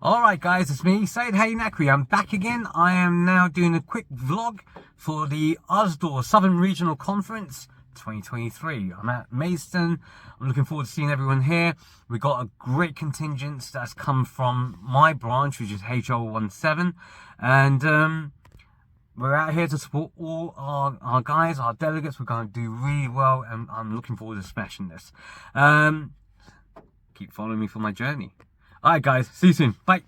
Alright guys, it's me, Said Hey Nakri. I'm back again. I am now doing a quick vlog for the USDAW Southern Regional Conference 2023. I'm at Maidstone. I'm looking forward to seeing everyone here. We've got a great contingent that's come from my branch, which is HR17. And we're out here to support all our guys, our delegates. We're going to do really well, and I'm looking forward to smashing this. Keep following me for my journey. Alright guys, see you soon, bye.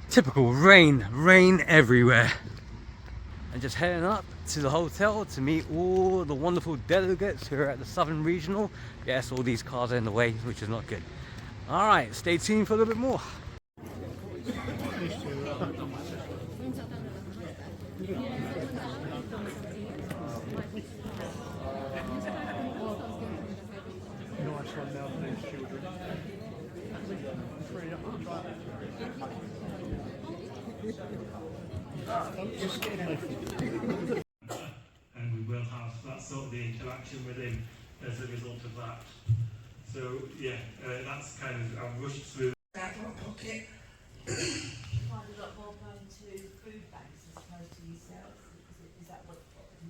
Typical rain everywhere. And just heading up to the hotel to meet all the wonderful delegates who are at the Southern Regional. Yes, all these cars are in the way, which is not good. Alright, stay tuned for a little bit more. And we will have that sort of the interaction with him as a result of that. So yeah, that's kind of, I've rushed through. Out of my pocket. Find a lot more going to food banks as opposed to yourself. Is that what the problem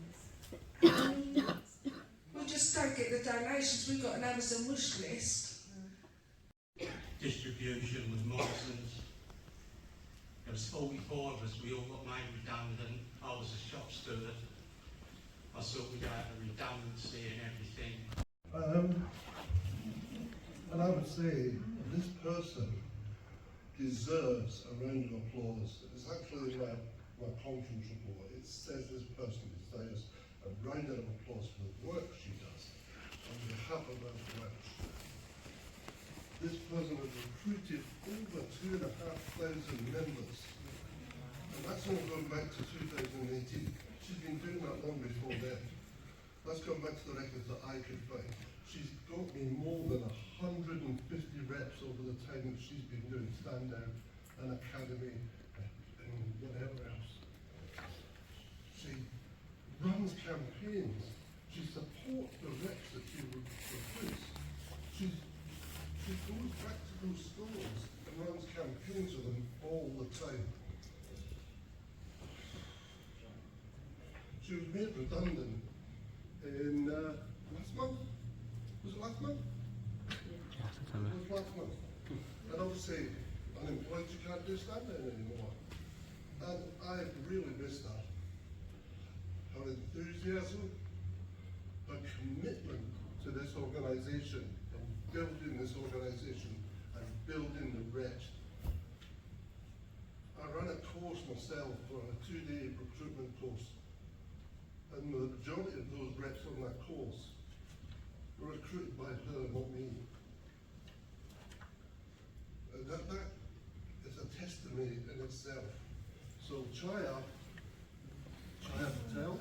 is? We just don't get the donations. We've got an Amazon wish list. Distribution was Morrison's. There was 44 of us, we all got made redundant. I was a shop steward. I sorted out the redundancy and everything. And I would say this person deserves a round of applause. It's actually in my conference report. It says this person deserves a round of applause for the work she does on behalf of our branch. This person has recruited over 2,500 members. And that's not going back to 2018. She's been doing that long before then. Let's go back to the records that I could find. She's got me more than 150 reps over the time that she's been doing stand down and academy and whatever else. She runs campaigns. She supports the reps that she recruits. She goes back to those stores and runs campaigns with them all the time. She was made redundant in last month. Was it last month? Yeah, It was last month. And obviously, unemployed, you can't do stand down anymore. And I've really missed that. Her enthusiasm, her commitment to this organisation, and building this organisation, and building the reps. I ran a course myself for a 2-day recruitment course. And the majority of those reps on that course were recruited by her, not me. And that is a testimony in itself. So Chaya Patel.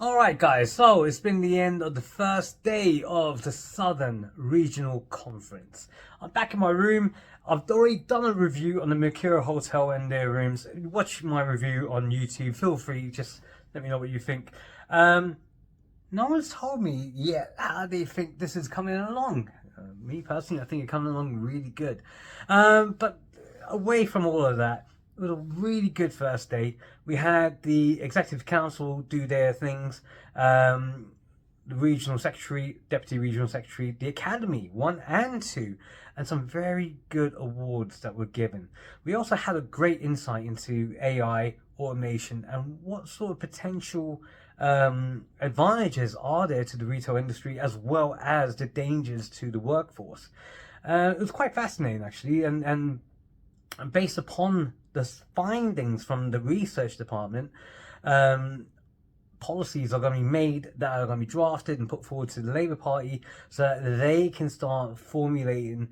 Alright guys, so it's been the end of the first day of the Southern Regional Conference. I'm back in my room. I've already done a review on the Mercure Hotel and their rooms. Watch my review on YouTube. Feel free, just let me know what you think. No one's told me yet how they think this is coming along. Me personally, I think it's coming along really good. But away from all of that, it was a really good first day. We had the Executive Council do their things. The the regional secretary, deputy regional secretary, the academy 1 and 2, and some very good awards that were given. We also had a great insight into AI, automation, and what sort of potential advantages are there to the retail industry, as well as the dangers to the workforce. It was quite fascinating, actually, and based upon the findings from the research department, policies are going to be made that are going to be drafted and put forward to the Labour Party so that they can start formulating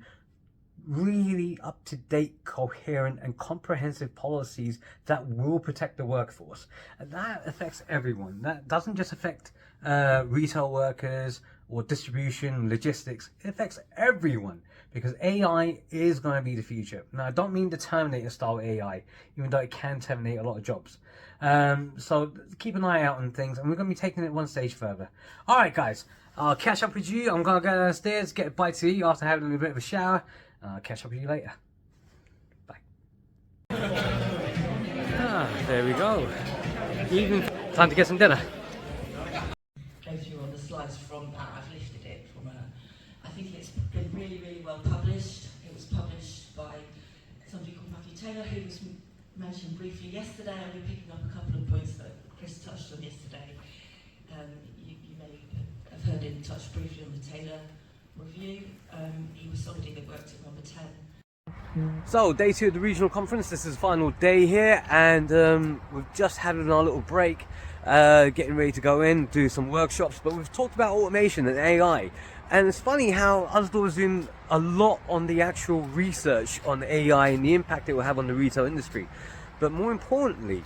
really up-to-date, coherent and comprehensive policies that will protect the workforce. And that affects everyone. That doesn't just affect retail workers or distribution, logistics. It affects everyone, because AI is going to be the future. Now, I don't mean the Terminator style AI, even though it can terminate a lot of jobs. So keep an eye out on things, and we're going to be taking it one stage further. Alright guys, I'll catch up with you. I'm going to go downstairs, get a bite to eat after having a bit of a shower. I'll catch up with you later. Bye. There we go. Evening. Time to get some dinner. Go through on the slides from that. I've lifted it from I think it's been really, really well published. It was published by somebody called Matthew Taylor, who was mentioned briefly yesterday. I'll be picking up a couple of points that Chris touched on yesterday. You may have heard him touch briefly on the Taylor review. He was somebody that worked at number 10. So, day 2 of the regional conference. This is the final day here, and we've just had our little break, getting ready to go in, do some workshops. But we've talked about automation and AI, and it's funny how USDAW is doing a lot on the actual research on AI and the impact it will have on the retail industry. But more importantly,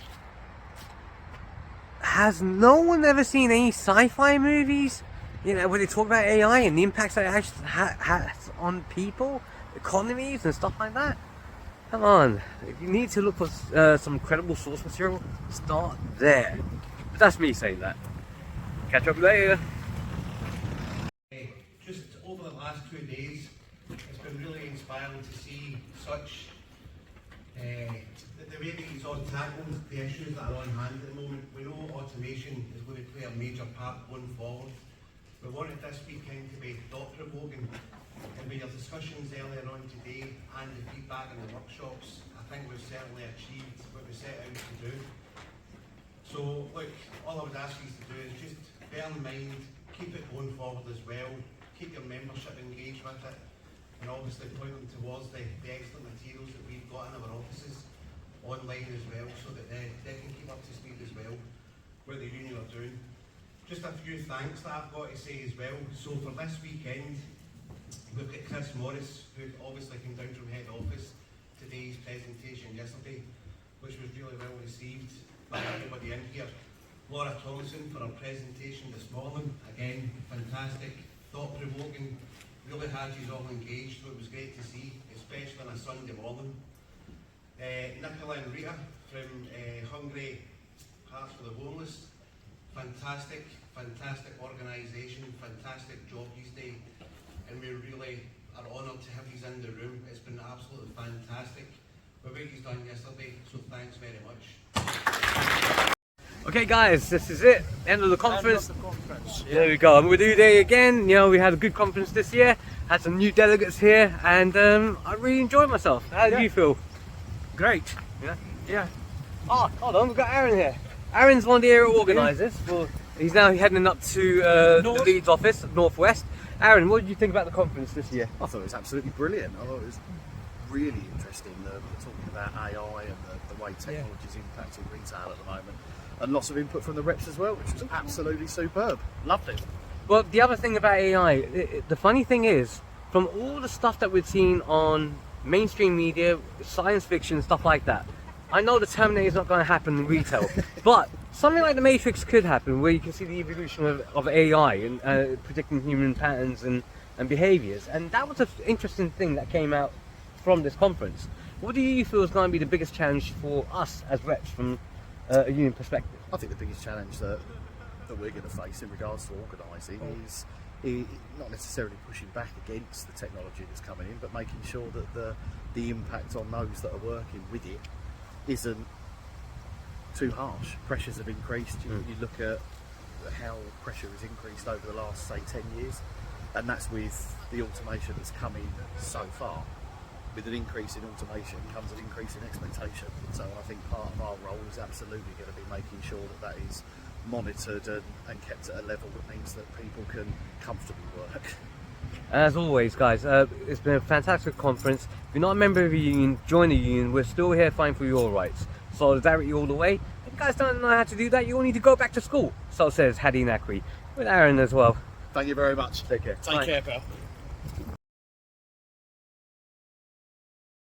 has no one ever seen any sci-fi movies, you know, where they talk about AI and the impacts that it actually has on people, economies and stuff like that? Come on, if you need to look for some credible source material, start there. But that's me saying that. Catch up later. Just over the last 2 days, it's been really inspiring to see such the way that he's on tackling the issues that are on hand at the moment. We know automation is going to play a major part going forward. We wanted this weekend to be thought-provoking, and with your discussions earlier on today and the feedback in the workshops, I think we've certainly achieved what we set out to do. So look, all I would ask you to do is just bear in mind, keep it going forward as well, keep your membership engaged with it, and obviously point them towards the excellent materials that we've got in our offices online as well, so that they can keep up to speed as well what the union are doing. Just a few thanks that I've got to say as well. So for this weekend, we've got Chris Morris, who obviously came down from head office today's presentation yesterday, which was really well received by everybody in here. Laura Thomason for her presentation this morning, again fantastic, thought-provoking, really had you all engaged, so it was great to see, especially on a Sunday morning. Nicola and Rita from Hungry Hearts for the Homeless, fantastic organisation, fantastic job these days, and we really are honoured to have you in the room. It's been absolutely fantastic what he's done yesterday, so thanks very much. Okay guys, this is it, end of the conference. There we go, and we'll do day again. You know, we had a good conference this year, had some new delegates here, and I really enjoyed myself. How did you feel? Great. Yeah. Oh, hold on, we've got Aaron here. Aaron's one of the area organisers. Well, he's now heading up to the Leeds office, Northwest. Aaron, what did you think about the conference this year? I thought it was absolutely brilliant. I thought it was really interesting, talking about AI and the way technology is impacting retail at the moment. And lots of input from the reps as well, which was absolutely superb. Loved it. Well, the other thing about AI, the funny thing is, from all the stuff that we've seen on mainstream media, science fiction, stuff like that, I know the Terminator is not going to happen in retail, but something like the Matrix could happen, where you can see the evolution of AI and predicting human patterns and behaviours. And that was an interesting thing that came out from this conference. What do you feel is going to be the biggest challenge for us as reps from a union perspective? I think the biggest challenge that we're going to face in regards to organising is not necessarily pushing back against the technology that's coming in, but making sure that the impact on those that are working with it isn't too harsh. Pressures have increased. You look at how pressure has increased over the last, say, 10 years, and that's with the automation that's come in so far. With an increase in automation comes an increase in expectation. So I think part of our role is absolutely going to be making sure that that is monitored and kept at a level that means that people can comfortably work. As always, guys, it's been a fantastic conference. If you're not a member of the union, join the union. We're still here fighting for your rights. Solidarity all the way. If you guys don't know how to do that, you all need to go back to school. So says Hadi Nakri. With Aaron as well. Thank you very much. Take care. Take care, pal.